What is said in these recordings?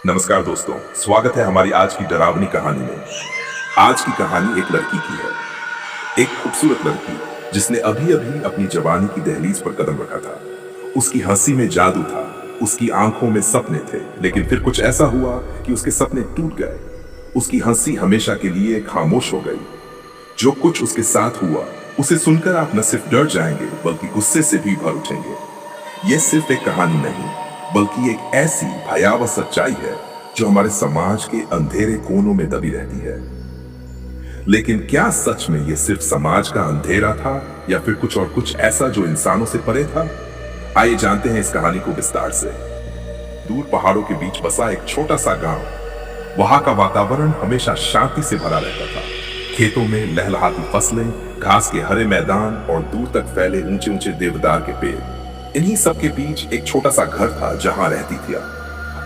नमस्कार दोस्तों, स्वागत है हमारी आज की डरावनी कहानी में। आज की कहानी एक लड़की की है, एक खूबसूरत लड़की जिसने अभी अभी अपनी जवानी की दहलीज पर कदम रखा था। उसकी हंसी में जादू था, उसकी आंखों में सपने थे, लेकिन फिर कुछ ऐसा हुआ कि उसके सपने टूट गए। उसकी हंसी हमेशा के लिए खामोश हो गई। जो कुछ उसके साथ हुआ उसे सुनकर आप न सिर्फ डर जाएंगे बल्कि गुस्से से भी भर उठेंगे। यह सिर्फ एक कहानी नहीं बल्कि एक ऐसी भयावह सच्चाई है जो हमारे समाज के अंधेरे कोनों में दबी रहती है। लेकिन क्या सच में यह सिर्फ समाज का अंधेरा था या फिर कुछ ऐसा जो इंसानों से परे था? आइए जानते हैं इस कहानी को विस्तार से। दूर पहाड़ों के बीच बसा एक छोटा सा गांव। वहां का वातावरण हमेशा शांति से भरा रहता था। खेतों में लहलहाती फसलें, घास के हरे मैदान और दूर तक फैले ऊंचे ऊंचे देवदार के पेड़। इन्हीं सब के बीच एक छोटा सा घर था जहां रहती थी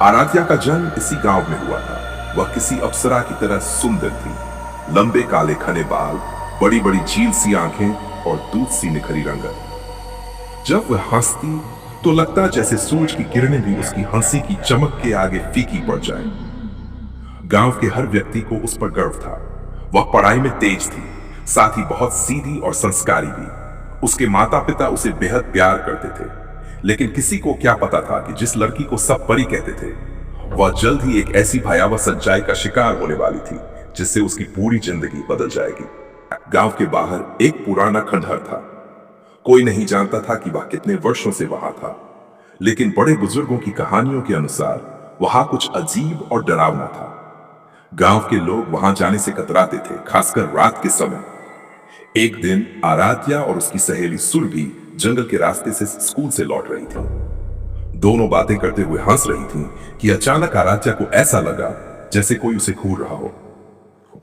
आराध्या का जन्म इसी गांव में हुआ था। वह किसी अप्सरा की तरह सुंदर थी। लंबे काले घने बाल, बड़ी बड़ी झील सी आंखें और दूध सी निखरी रंगत। जब वह हंसती तो लगता जैसे सूरज की किरणें भी उसकी हंसी की चमक के आगे फीकी पड़ जाए। गांव के हर व्यक्ति को उस पर गर्व था। वह पढ़ाई में तेज थी, साथ ही बहुत सीधी और संस्कारी भी। उसके माता पिता उसे बेहद प्यार करते थे, लेकिन किसी को क्या पता था कि जिस लड़की को सब परी कहते थे वह जल्द ही एक ऐसी भयावह सच्चाई का शिकार होने वाली थी जिससे उसकी पूरी जिंदगी बदल जाएगी। गांव के बाहर एक पुराना खंडहर था। कोई नहीं जानता था कि वह कितने वर्षों से वहां था, लेकिन बड़े बुजुर्गों की कहानियों के अनुसार वहां कुछ अजीब और डरावना था। गांव के लोग वहां जाने से कतराते थे, खासकर रात के समय। एक दिन आराध्या और उसकी सहेली सुरभि जंगल के रास्ते से स्कूल से लौट रही थी। दोनों बातें करते हुए हंस रही थीं कि अचानक आराध्या को ऐसा लगा जैसे कोई उसे घूर रहा हो।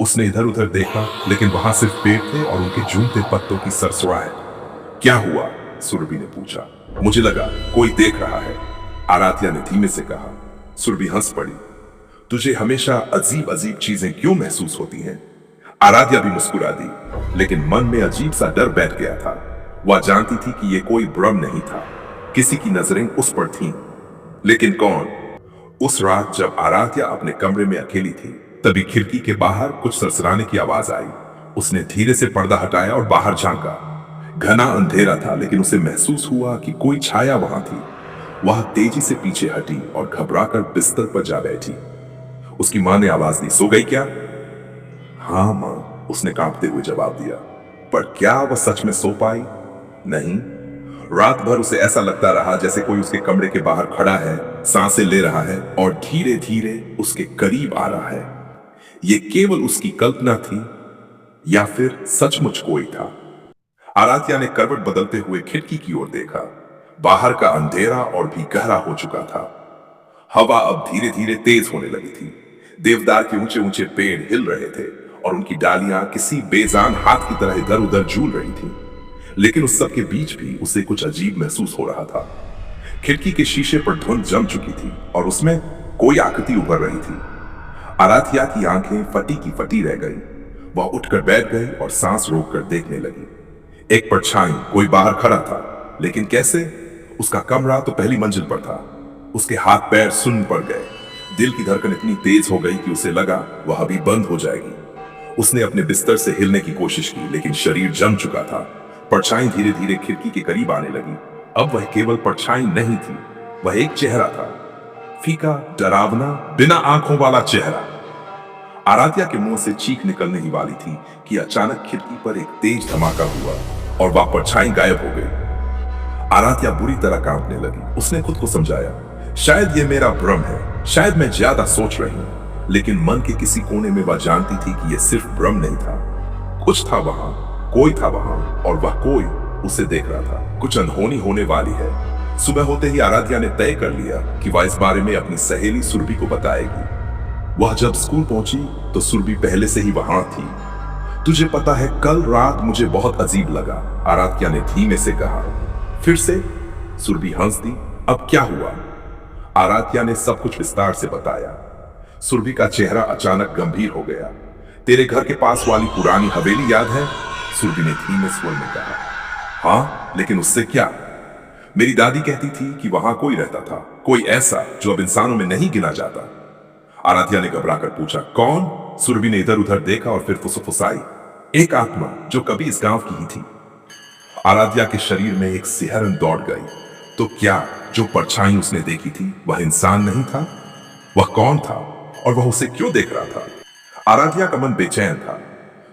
उसने इधर उधर देखा, लेकिन वहां सिर्फ पेड़ थे और उनके झूमते पत्तों की सरसराहट। क्या हुआ? सुरभि ने पूछा। मुझे लगा कोई देख रहा है, आराध्या ने धीमे से कहा। सुरभि हंस पड़ी। तुझे हमेशा अजीब अजीब चीजें क्यों महसूस होती हैं? आराध्या भी मुस्कुरा दी, लेकिन मन में अजीब सा डर बैठ गया था। वह जानती थी कि यह कोई भ्रम नहीं था, किसी की नजरें उस पर थीं। लेकिन कौन? उस रात जब आराध्या अपने कमरे में अकेली थी, तभी खिड़की के बाहर कुछ सरसराने की आवाज आई। उसने धीरे से पर्दा हटाया और बाहर झांका। घना अंधेरा था, लेकिन उसे महसूस हुआ कि कोई छाया वहां थी। वह तेजी से पीछे हटी और घबराकर बिस्तर पर जा बैठी। उसकी मां ने आवाज दी, सो गई क्या? हाँ मां, उसने कांपते हुए जवाब दिया। पर क्या वह सच में सो पाई? नहीं। रात भर उसे ऐसा लगता रहा जैसे कोई उसके कमरे के बाहर खड़ा है, सांसें ले रहा है और धीरे धीरे उसके करीब आ रहा है। यह केवल उसकी कल्पना थी या फिर सचमुच कोई था? आराध्या ने करवट बदलते हुए खिड़की की ओर देखा। बाहर का अंधेरा और भी गहरा हो चुका था। हवा अब धीरे धीरे तेज होने लगी थी। देवदार के ऊंचे ऊंचे पेड़ हिल रहे थे और उनकी डालियां किसी बेजान हाथ की तरह इधर उधर झूल रही थीं। लेकिन उस सब के बीच भी उसे कुछ अजीब महसूस हो रहा था। खिड़की के शीशे पर धुंध जम चुकी थी और उसमें कोई आकृति उभर रही थी। आराध्या की आंखें फटी की फटी रह गई। वह उठकर बैठ गई और सांस रोककर देखने लगी। एक परछाई, कोई बाहर खड़ा था, लेकिन कैसे? उसका कमरा तो पहली मंजिल पर था। उसके हाथ पैर सुन्न पड़ गए। दिल की धड़कन इतनी तेज हो गई कि उसे लगा वह अभी बंद हो जाएगी। उसने अपने बिस्तर से हिलने की कोशिश की, लेकिन शरीर जम चुका था। परछाई धीरे धीरे खिड़की के करीब आने लगी। अब वह केवल परछाई नहीं थी, वह एक चेहरा था। फीका, डरावना, बिना आंखों वाला चेहरा। आराध्या के मुंह से चीख निकलने ही वाली थी कि अचानक खिड़की पर एक तेज धमाका हुआ और वह परछाई गायब हो गई। आराध्या बुरी तरह कांपने लगी। उसने खुद को समझाया, शायद यह मेरा भ्रम है, शायद मैं ज्यादा सोच रही हूं। लेकिन मन के किसी कोने में वह जानती थी कि यह सिर्फ भ्रम नहीं था। कुछ था वहां, कोई था वहां, और वह कोई उसे देख रहा था। कुछ अनहोनी होने वाली है। सुबह होते ही आराध्या ने तय कर लिया कि वह इस बारे में अपनी सहेली सुरभि को बताएगी। वह जब स्कूल पहुंची तो सुरभि पहले से ही वहां थी। तुझे पता है, कल रात मुझे बहुत अजीब लगा, आराध्या ने धीमे से कहा। फिर से? सुरभि हंस दी। अब क्या हुआ? आराध्या ने सब कुछ विस्तार से बताया। सुरभि का चेहरा अचानक गंभीर हो गया। तेरे घर के पास वाली पुरानी हवेली याद है? सुरभि ने धीमे स्वर में कहा। हाँ, लेकिन उससे क्या? मेरी दादी कहती थी कि वहां कोई रहता था, कोई ऐसा जो अब इंसानों में नहीं गिना जाता। आराध्या ने घबराकर पूछा, कौन? सुरभि ने इधर उधर देखा और फिर फुसफुसाई, एक आत्मा जो कभी इस गांव की ही थी। आराध्या के शरीर में एक सिहरन दौड़ गई। तो क्या जो परछाई उसने देखी थी वह इंसान नहीं था? वह कौन था और वह उसे क्यों देख रहा था? आराध्या का मन बेचैन था।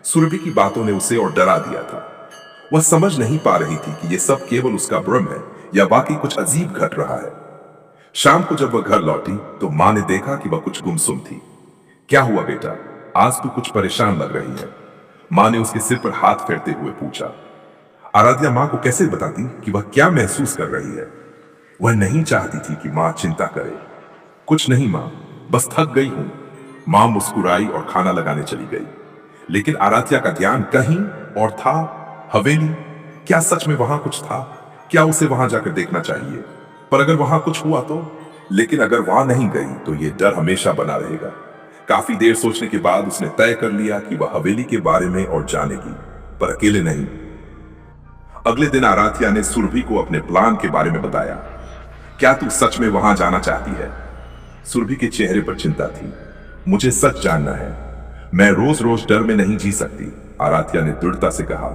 सुरभि की बातों ने उसे और डरा दिया था। वह समझ नहीं पा रही थी कि यह सब केवल उसका भ्रम है या वाकई कुछ अजीब घट रहा है। शाम को जब वह घर लौटी तो मां ने देखा कि वह कुछ गुमसुम थी। क्या हुआ बेटा, आज तू कुछ परेशान लग रही है? मां ने उसके सिर पर हाथ फेरते हुए पूछा। आराध्या मां को कैसे बताती कि वह क्या महसूस कर रही है? वह नहीं चाहती थी कि मां चिंता करे। कुछ नहीं मां, बस थक गई हूं। मां मुस्कुराई और खाना लगाने चली गई। लेकिन आराध्या का ध्यान कहीं और था। हवेली, क्या सच में वहां कुछ था? क्या उसे वहां जाकर देखना चाहिए? पर अगर वहां कुछ हुआ तो? लेकिन अगर वहां नहीं गई तो यह डर हमेशा बना रहेगा। काफी देर सोचने के बाद उसने तय कर लिया कि वह हवेली के बारे में और जानेगी, पर अकेले नहीं। अगले दिन आराध्या ने सुरभि को अपने प्लान के बारे में बताया। क्या तू सच में वहां जाना चाहती है? सुरभि के चेहरे पर चिंता थी। मुझे सच जानना है, मैं रोज रोज डर में नहीं जी सकती, आराध्या ने दृढ़ता से कहा।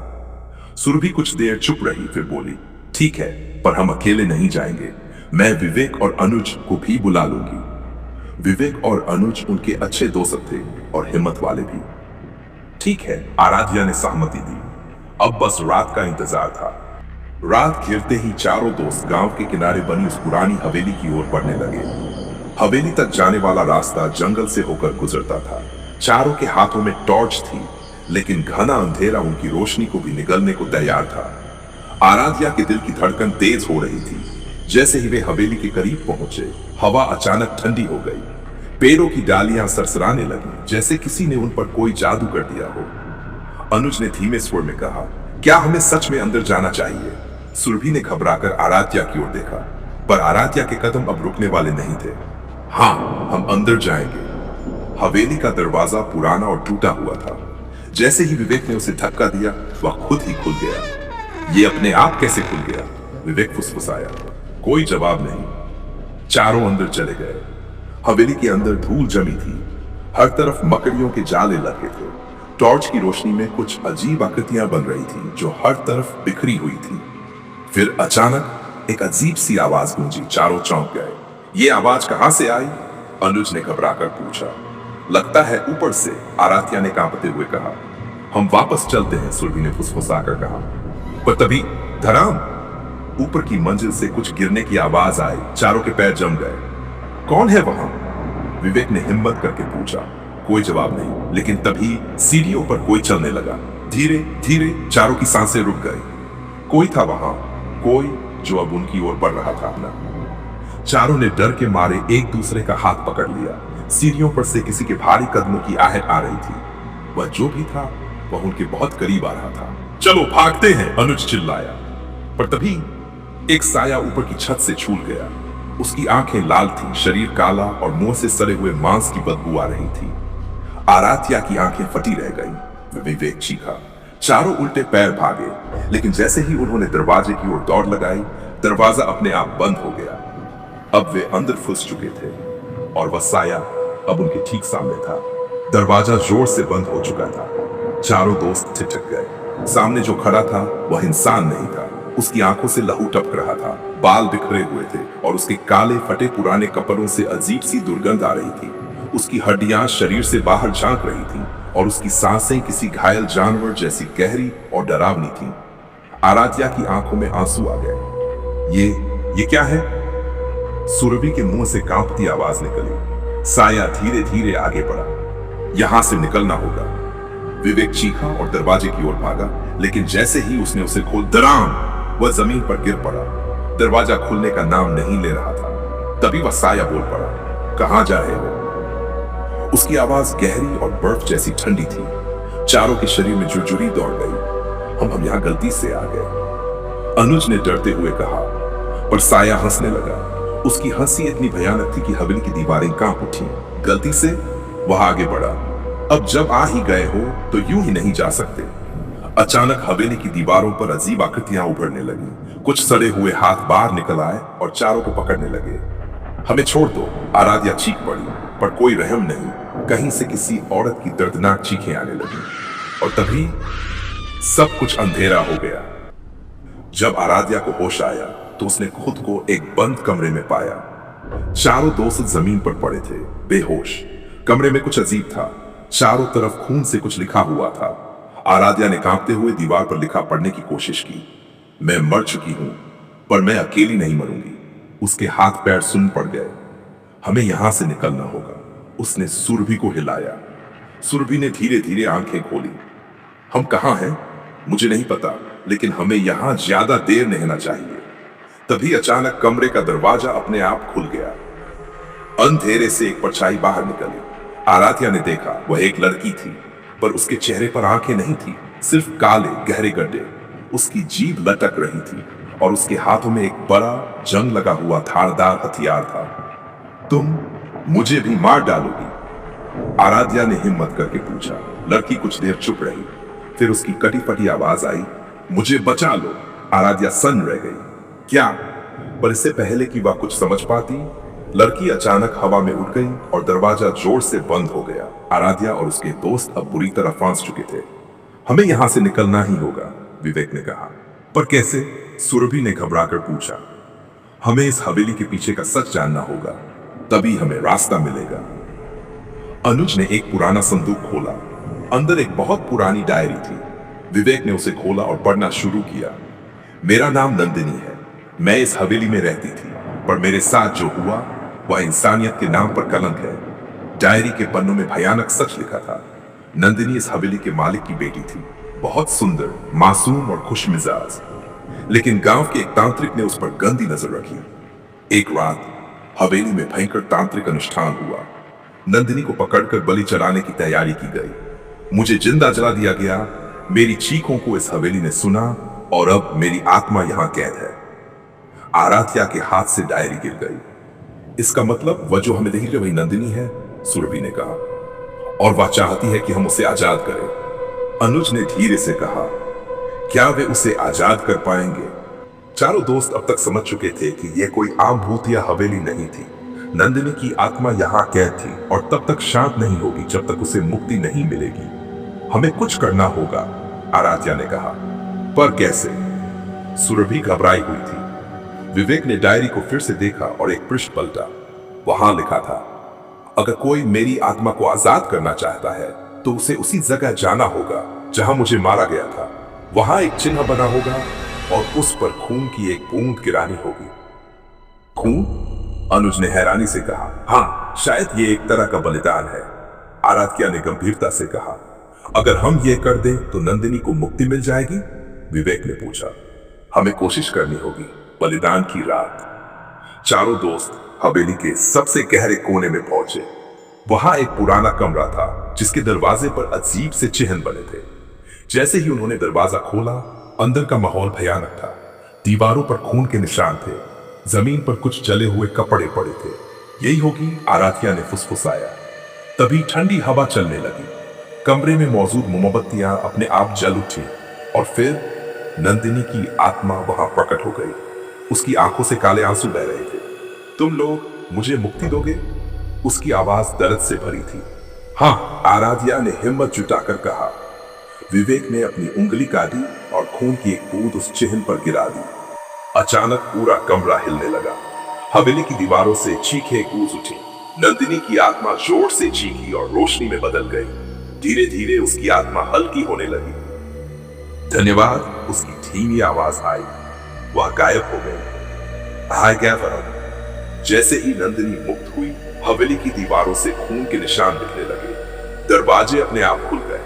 सुरभि कुछ देर चुप रही, फिर बोली, ठीक है, पर हम अकेले नहीं जाएंगे। मैं विवेक और अनुज को भी बुला लूंगी। विवेक और अनुज उनके अच्छे दोस्त थे और हिम्मत वाले भी। ठीक है, आराध्या ने सहमति दी। अब बस रात का इंतजार था। रात घिरते ही चारों दोस्त गांव के किनारे बनी उस पुरानी हवेली की ओर बढ़ने लगे। हवेली तक जाने वाला रास्ता जंगल से होकर गुजरता था। चारों के हाथों में टॉर्च थी, लेकिन घना अंधेरा उनकी रोशनी को भी निगलने को तैयार था। आराध्या के दिल की धड़कन तेज हो रही थी। जैसे ही वे हवेली के करीब पहुंचे, हवा अचानक ठंडी हो गई। पेड़ों की डालियां सरसराने लगी, जैसे किसी ने उन पर कोई जादू कर दिया हो। अनुज ने धीमे स्वर में कहा, क्या हमें सच में अंदर जाना चाहिए? सुरभि ने घबराकर आराध्या की ओर देखा, पर आराध्या के कदम अब रुकने वाले नहीं थे। हाँ, हम अंदर जाएंगे। हवेली का दरवाजा पुराना और टूटा हुआ था। जैसे ही विवेक ने उसे धक्का दिया, वह खुद ही खुल गया। ये अपने आप कैसे खुल गया? विवेक फुसफुसाया। कोई जवाब नहीं। चारों अंदर चले गए। हवेली के अंदर धूल जमी थी। हर तरफ मकड़ियों के जाले लगे थे। टॉर्च की रोशनी में कुछ अजीब आकृतियां बन रही थी जो हर तरफ बिखरी हुई थी। फिर अचानक एक अजीब सी आवाज गूंजी। चारों चौंक गए। ये आवाज कहां से आई? अनुज ने घबराकर पूछा। लगता है ऊपर से, आराध्या ने कांपते हुए कहा। हम वापस चलते हैं, सुरभि ने फुसफुसाकर कहा। पर तभी धड़ाम, ऊपर की मंजिल से कुछ गिरने की आवाज आई। चारों के पैर जम गए। कौन है वहां? विवेक ने हिम्मत करके पूछा। कोई जवाब नहीं। लेकिन तभी सीढ़ियों पर कोई चलने लगा। धीरे धीरे चारों की सांसें रुक गई। कोई था वहां, कोई जो अब उनकी ओर बढ़ रहा था अपना। चारों ने डर के मारे एक दूसरे का हाथ पकड़ लिया। सीढ़ियों पर से किसी के भारी कदमों की आहट आ रही थी। वह जो भी था वह उनके बहुत करीब आ रहा था। चलो भागते हैं, अनुज चिल्लाया। पर तभी एक साया ऊपर की छत से छूट गया। उसकी आंखें लाल थीं, शरीर काला और मुंह से सड़े हुए मांस की बदबू आ रही थी। आराध्या की आंखें फटी रह गईं। विवेक चीखा। चारों उल्टे पैर भागे, लेकिन जैसे ही उन्होंने दरवाजे की ओर दौड़ लगाई, दरवाजा अपने आप बंद हो गया। अब वे अंदर फंस चुके थे और वह साया अब उनके ठीक सामने था। दरवाजा जोर से बंद हो चुका था। चारों दोस्त ठिठक गए। सामने जो खड़ा था वह इंसान नहीं था। उसकी आंखों से लहू टपक रहा था। बाल बिखरे हुए थे और उसके काले फटे पुराने कपड़ों से अजीब सी दुर्गंध आ रही थी। उसकी हड्डियां शरीर से बाहर झांक रही थीं और उसकी सांसें किसी घायल जानवर जैसी गहरी और डरावनी थीं। आराध्या की आंखों में आंसू आ गए। ये क्या है? सुरभि के मुंह से कांपती आवाज निकली। साया धीरे धीरे आगे बढ़ा। यहां से निकलना होगा। विवेक चीखा और दरवाजे की ओर भागा, लेकिन जैसे ही उसने उसे खोल, दराम, वह जमीन पर गिर पड़ा। दरवाजा खुलने का नाम नहीं ले रहा था। तभी वह साया बोल पड़ा, कहां जा रहे हो? उसकी आवाज गहरी और बर्फ जैसी ठंडी थी। चारों के शरीर में झुरझुरी दौड़ गई। हम यहां गलती से आ गए, अनुज ने डरते हुए कहा। पर साया हंसने लगा। उसकी हंसी इतनी भयानक थी कि हवेली की दीवारें कांप उठी। गलती से? वह आगे बढ़ा। अब जब आ ही गए हो तो यूं ही नहीं जा सकते। अचानक हवेली की दीवारों पर अजीब आकृतियां उभरने लगी। कुछ सड़े हुए हाथ बाहर निकल आए और चारों को पकड़ने लगे। हमें छोड़ दो, आराध्या चीख पड़ी। पर कोई रहम नहीं। कहीं से किसी औरत की दर्दनाक चीखें आने लगी और तभी सब कुछ अंधेरा हो गया। जब आराध्या को होश आया तो उसने खुद को एक बंद कमरे में पाया। चारों दोस्त जमीन पर पड़े थे, बेहोश। कमरे में कुछ अजीब था, चारों तरफ खून से कुछ लिखा हुआ था। आराध्या ने कांपते हुए दीवार पर लिखा पढ़ने की कोशिश की। मैं मर चुकी हूं, पर मैं अकेली नहीं मरूंगी। उसके हाथ पैर सुन्न पड़ गए। हमें यहां से निकलना होगा। उसने सुरभि को हिलाया। सुरभि ने धीरे धीरे आंखें खोली। हम कहां हैं मुझे नहीं पता, लेकिन हमें यहां ज्यादा देर नहीं रहना चाहिए। तभी अचानक कमरे का दरवाजा अपने आप खुल गया। अंधेरे से एक परछाई बाहर निकली। आराध्या ने देखा वह एक लड़की थी, पर उसके चेहरे पर आंखें नहीं थी, सिर्फ काले गहरे गड्ढे। उसकी जीभ लटक रही थी और उसके हाथों में एक बड़ा जंग लगा हुआ धारदार हथियार था। तुम मुझे भी मार डालोगी? आराध्या ने हिम्मत करके पूछा। लड़की कुछ देर चुप रही, फिर उसकी कटी फटी आवाज आई, मुझे बचा लो। आराध्या सन्न रह गई। क्या? पर इससे पहले कि वह कुछ समझ पाती, लड़की अचानक हवा में उड़ गई और दरवाजा जोर से बंद हो गया। आराध्या और उसके दोस्त अब बुरी तरह फंस चुके थे। हमें यहां से निकलना ही होगा, विवेक ने कहा। पर कैसे? सुरभि ने घबराकर पूछा। हमें इस हवेली के पीछे का सच जानना होगा, तभी हमें रास्ता मिलेगा। अनुज ने एक पुराना संदूक खोला। अंदर एक बहुत पुरानी डायरी थी। विवेक ने उसे खोला और पढ़ना शुरू किया। मेरा नाम नंदिनी है। मैं इस हवेली में रहती थी, पर मेरे साथ जो हुआ वह इंसानियत के नाम पर कलंक है। डायरी के पन्नों में भयानक सच लिखा था। नंदिनी इस हवेली के मालिक की बेटी थी, बहुत सुंदर, मासूम और खुशमिजाज। लेकिन गांव के एक तांत्रिक ने उस पर गंदी नजर रखी। एक रात हवेली में भयंकर तांत्रिक अनुष्ठान हुआ। नंदिनी को पकड़कर बलि चढ़ाने की तैयारी की गई। मुझे जिंदा जला दिया गया। मेरी चीखों को इस हवेली ने सुना और अब मेरी आत्मा यहां कैद है। आराध्या के हाथ से डायरी गिर गई। इसका मतलब वह जो हमें देख रही वही नंदिनी है, सुरभि ने कहा, और वह चाहती है कि हम उसे आजाद करें। अनुज ने धीरे से कहा, क्या वे उसे आजाद कर पाएंगे? चारों दोस्त अब तक समझ चुके थे कि यह कोई आम भूत या हवेली नहीं थी। नंदिनी की आत्मा यहां कैद थी और तब तक शांत नहीं होगी जब तक उसे मुक्ति नहीं मिलेगी। हमें कुछ करना होगा, आराध्या ने कहा। पर कैसे? सुरभि घबराई हुई थी। विवेक ने डायरी को फिर से देखा और एक पृष्ठ पलटा। वहां लिखा था, अगर कोई मेरी आत्मा को आजाद करना चाहता है तो उसे उसी जगह जाना होगा जहां मुझे मारा गया था। वहां एक चिन्ह बना होगा और उस पर खून की एक बूंद गिरानी होगी। खून? अनुज ने हैरानी से कहा। हाँ, शायद ये एक तरह का बलिदान है। आराध्या ने गंभीरता से कहा। अगर हम ये कर दें तो नंदिनी को मुक्ति मिल जाएगी? विवेक ने पूछा। हमें कोशिश करनी होगी। बलिदान की रात। चारों दोस्त हवेली के सबसे गहरे कोने में पहुंचे। वहां एक पुराना कमरा था जिसके दरवाजे पर अजीब से चिन्ह बने थे। जैसे ही उन्होंने दरवाजा खोला, अंदर का माहौल भयानक था। दीवारों पर खून के निशान थे, जमीन पर कुछ जले हुए कपड़े पड़े थे। यही होगी, आराध्या ने फुसफुसाया। तभी ठंडी हवा चलने लगी। कमरे में मौजूद मोमबत्तियां अपने आप जल उठी और फिर नंदिनी की आत्मा वहां प्रकट हो गई। उसकी आंखों से काले आंसू बह रहे थे। तुम लोग मुझे मुक्ति दोगे? उसकी आवाज दर्द से भरी थी। हाँ, आराध्या ने हिम्मत जुटाकर कहा। विवेक ने अपनी उंगली काटी और खून की एक बूंद उस चिन्ह पर गिरा दी। अचानक पूरा कमरा हिलने लगा। हवेली की दीवारों से चीखें गूंज उठी। नंदिनी की आत्मा जोर से चीखी और रोशनी में बदल गई। धीरे धीरे उसकी आत्मा हल्की होने लगी। धन्यवाद, उसकी धीमी आवाज आई। वह गायब हो गई। हाय गैवर। जैसे ही नंदिनी मुक्त हुई, हवेली की दीवारों से खून के निशान दिखने लगे। दरवाजे अपने आप खुल गए।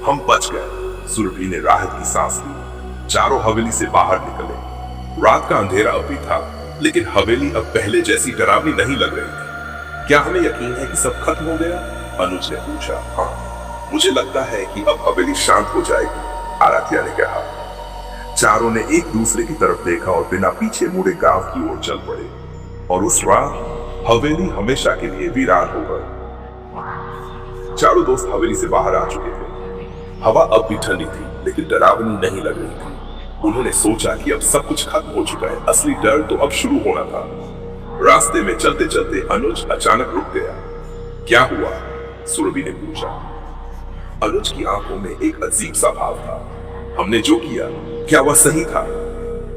हम बच गए। सुरभि ने राहत की सांस ली। चारों हवेली से बाहर निकले। रात का अंधेरा अभी था, लेकिन हवेली अब पहले जैसी डरावनी नहीं लग रही थी। क्या हमें यकीन है कि सब खत्म हो गया? अनुज ने पूछा। हाँ, मुझे लगता है कि अब हवेली शांत हो जाएगी, आराध्या ने कहा। चारों ने एक दूसरे की तरफ देखा और बिना पीछे मुड़े गांव की ओर चल पड़े। और उस रात हवेली हमेशा के लिए वीरान हो गई। चारों दोस्त हवेली से बाहर आ चुके थे। हवा अब भी ठंडी थी, लेकिन डरावनी नहीं लग रही थी। उन्होंने सोचा कि अब सब कुछ खत्म हो चुका है, असली डर तो अब शुरू होना था। रास्ते में चलते चलते अनुज अचानक रुक गया। क्या हुआ? सुरभि ने पूछा। अनुज की आंखों में एक अजीब सा भाव था। हमने जो किया, क्या वह सही था?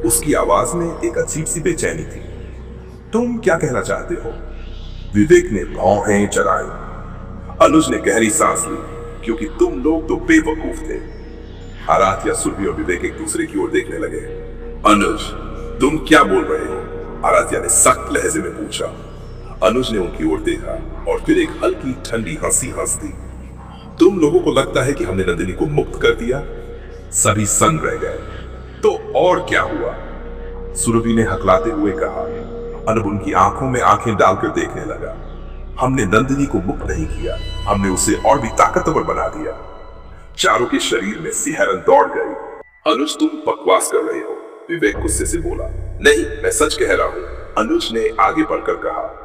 उसकी आवाज में एक अजीब सी बेचैनी थी। तुम क्या कहना चाहते हो? विवेक ने भौहें चढ़ाई। अनुज ने गहरी सांस ली, क्योंकि तुम लोग तो बेवकूफ थे। आराध्या, सुरभि और विवेक एक दूसरे की ओर देखने लगे। अनुज, तुम क्या बोल रहे हो? आराध्या ने सख्त लहजे में पूछा। अनुज ने उनकी ओर देखा और फिर एक हल्की ठंडी हंसी हंस दी। तुम लोगों को लगता है कि हमने नंदिनी को मुक्त कर दिया? सभी संग रह गए। तो और क्या हुआ? सुरभि ने हकलाते हुए कहा। अनुज उनकी आंखों में आंखें डालकर देखने लगा। हमने नंदिनी को मुक्त नहीं किया, हमने उसे और भी ताकतवर बना दिया। चारों के शरीर में सिहरन दौड़ गई। अनुज, तुम बकवास कर रहे हो, विवेक गुस्से से बोला। नहीं, मैं सच कह रहा हूं, अनुज ने आगे बढ़कर कहा।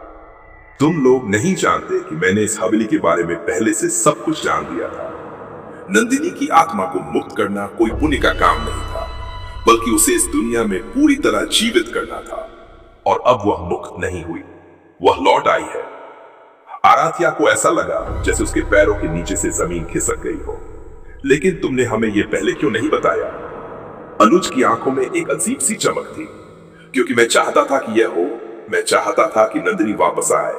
तुम लोग नहीं जानते कि मैंने इस हवेली के बारे में पहले से सब कुछ जान लिया था। नंदिनी की आत्मा को मुक्त करना कोई पुण्य का काम नहीं था, बल्कि उसे इस दुनिया में पूरी तरह जीवित करना था। और अब वह मुक्त नहीं हुई, वह लौट आई है। आराध्या को ऐसा लगा जैसे उसके पैरों के नीचे से जमीन खिसक गई हो। लेकिन तुमने हमें यह पहले क्यों नहीं बताया? अनुज की आंखों में एक अजीब सी चमक थी। क्योंकि मैं चाहता था कि यह हो, मैं चाहता था कि नंदिनी वापस आए,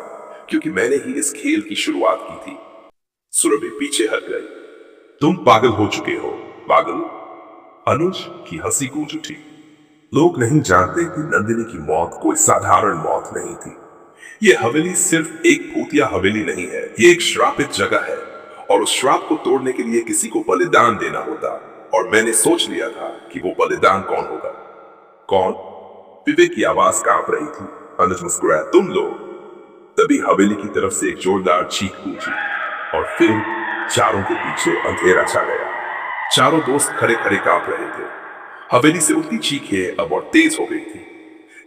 क्योंकि मैंने ही इस खेल की शुरुआत की थी। सुरभि पीछे हट गई। तुम पागल हो चुके हो, पागल। अनुज की हंसी गूंज उठी। लोग नहीं जानते कि नंदिनी की मौत कोई साधारण मौत नहीं थी। यह हवेली सिर्फ एक भूतिया हवेली नहीं है, ये एक श्रापित जगह है, और उस श्राप को तोड़ने के लिए किसी को बलिदान देना होता। और मैंने सोच लिया था कि वो बलिदान कौन होगा। कौन? विवेक की आवाज कांप रही थी। अनुज मुस्कुराया। तुम लोग। तभी हवेली की तरफ से एक जोरदार चीख गूंजी, और फिर चारों के पीछे अंधेरा छा गया। चारों दोस्त खड़े खड़े कांप रहे थे। हवेली से उठती चीखें अब और तेज हो गई थी।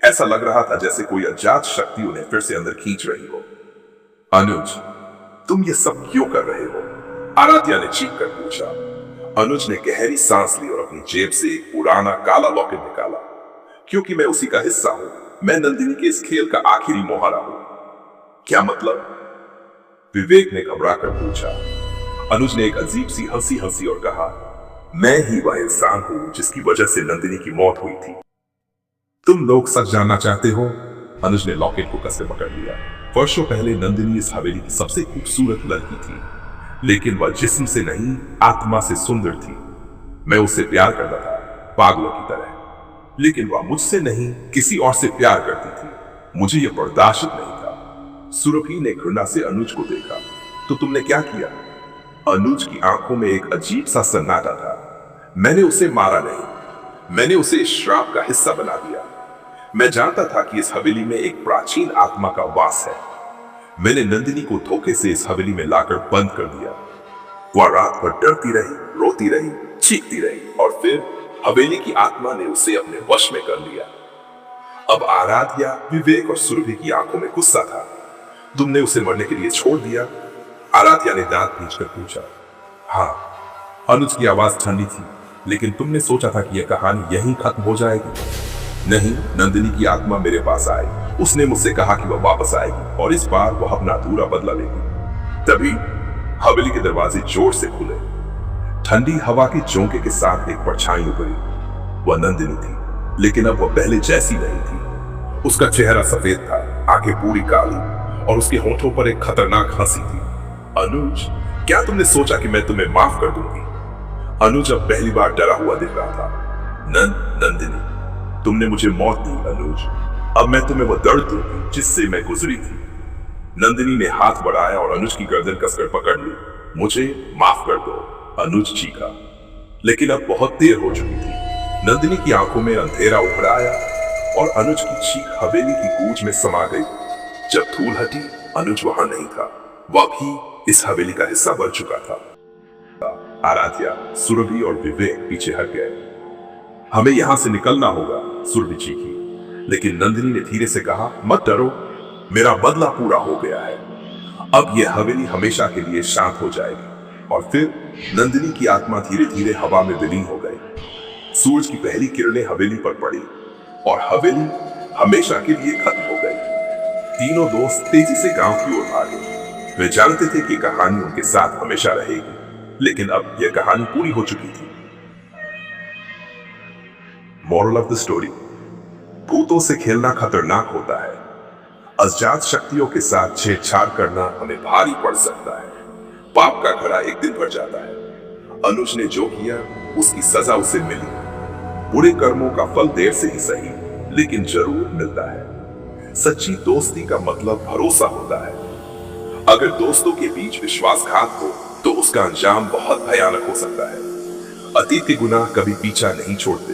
ऐसा लग रहा था जैसे कोई अज्ञात शक्ति उन्हें फिर से अंदर खींच रही हो। अनुज, तुम ये सब क्यों कर रहे हो? आराध्या ने चीख कर पूछा। अनुज ने गहरी सांस ली और अपनी जेब से एक पुराना काला लॉकेट निकाला। क्योंकि मैं उसी का हिस्सा हूं, मैं नंदिनी के इस खेल का आखिरी मोहरा हूं। क्या मतलब? विवेक ने घबराकर पूछा। अनुज ने एक अजीब सी हंसी हंसी और कहा, मैं ही वह इंसान हूं जिसकी वजह से नंदिनी की मौत हुई थी। तुम लोग सच जानना चाहते हो? अनुज ने लॉकेट को कसकर पकड़ लिया। वर्षों पहले नंदिनी इस हवेली की सबसे खूबसूरत लड़की थी, लेकिन वह जिस्म से नहीं, आत्मा से सुंदर थी। मैं उससे प्यार करता था, पागलों की तरह। लेकिन वह मुझसे नहीं, किसी और से प्यार करती थी। मुझे यह बर्दाश्त नहीं था। सुरभि ने घृणा से अनुज को देखा। तो तुमने क्या किया? अनुज की आंखों में एक अजीब सा सन्नाटा था। मैंने उसे मारा नहीं, मैंने उसे इस श्राप का हिस्सा बना दिया। मैं जानता था कि इस हवेली में एक प्राचीन आत्मा का वास है। मैंने नंदिनी को धोखे से इस हवेली में लाकर बंद कर दिया। वह रात भर डरती रही, रोती रही, चीखती रही, और फिर हवेली की आत्मा ने उसे अपने वश में कर लिया। अब आराध्या, विवेक और सुरभि की आंखों में गुस्सा था। तुमने उसे मरने के लिए छोड़ दिया? आराध्या ने दांत भींचकर पूछा। हाँ। अनुज की आवाज ठंडी थी। लेकिन तुमने सोचा था कि यह कहानी यहीं खत्म हो जाएगी? नहीं, नंदिनी की आत्मा मेरे पास आई। उसने मुझसे कहा कि वह वापस आएगी और इस बार वह अपना अधूरा बदला लेगी। तभी हवेली के दरवाजे जोर से खुले। ठंडी हवा के झोंके के साथ एक परछाई उभरी। वह नंदिनी थी, लेकिन अब वह पहले जैसी नहीं थी। उसका चेहरा सफेद था, आंखें पूरी काली, और उसके होठों पर एक खतरनाक हंसी थी। अनुज, क्या तुमने सोचा कि मैं तुम्हें माफ कर दूंगी? अनुज अब पहली बार डरा हुआ दिख रहा था। नंदिनी, तुमने मुझे मौत दी अनुज। अब मैं तुम्हें वह दर्द दूंगी जिससे मैं गुजरी थी। नंदिनी ने हाथ बढ़ाया और अनुज की गर्दन कसकर पकड़ ली। मुझे माफ कर दो, अनुज चीखा। लेकिन अब बहुत देर हो चुकी थी। नंदिनी की आंखों में अंधेरा उभर आया और अनुज की चीख हवेली की गूंज में समा गई। जब धूल हटी, अनुज वहां नहीं था। वह भी इस हवेली का हिस्सा बन चुका था। आराध्या, सुरभि और विवेक पीछे हट गए। हमें यहां से निकलना होगा, सुरभि चीखी। लेकिन नंदिनी ने धीरे से कहा, मत डरो, मेरा बदला पूरा हो गया है। अब यह हवेली हमेशा के लिए शांत हो जाएगी। और फिर नंदिनी की आत्मा धीरे धीरे हवा में विलीन हो गई। सूरज की पहली किरणें हवेली पर पड़ी और हवेली हमेशा के लिए खत्म हो गई। तीनों दोस्त तेजी से गांव की ओर भागे। वे जानते थे कि कहानी उनके साथ हमेशा रहेगी, लेकिन अब यह कहानी पूरी हो चुकी थी। मॉरल ऑफ द स्टोरी, भूतों से खेलना खतरनाक होता है। अज्ञात शक्तियों के साथ छेड़छाड़ करना हमें भारी पड़ सकता है। पाप का घड़ा एक दिन भर जाता है। अनुज ने जो किया उसकी सजा उसे मिली। बुरे कर्मों का फल देर से ही सही, लेकिन जरूर मिलता है। सच्ची दोस्ती का मतलब भरोसा होता है। अगर दोस्तों के बीच विश्वासघात हो तो उसका अंजाम बहुत भयानक हो सकता है। अतीत के गुनाह कभी पीछा नहीं छोड़ते।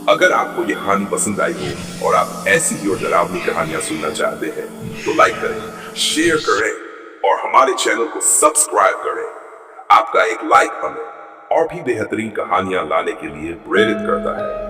अगर आपको यह कहानी पसंद आई हो और आप ऐसी ही और डरावनी कहानियां सुनना चाहते हैं तो लाइक करें, शेयर करें और हमारे चैनल को सब्सक्राइब करें। आपका एक लाइक हमें और भी बेहतरीन कहानियां लाने के लिए प्रेरित करता है।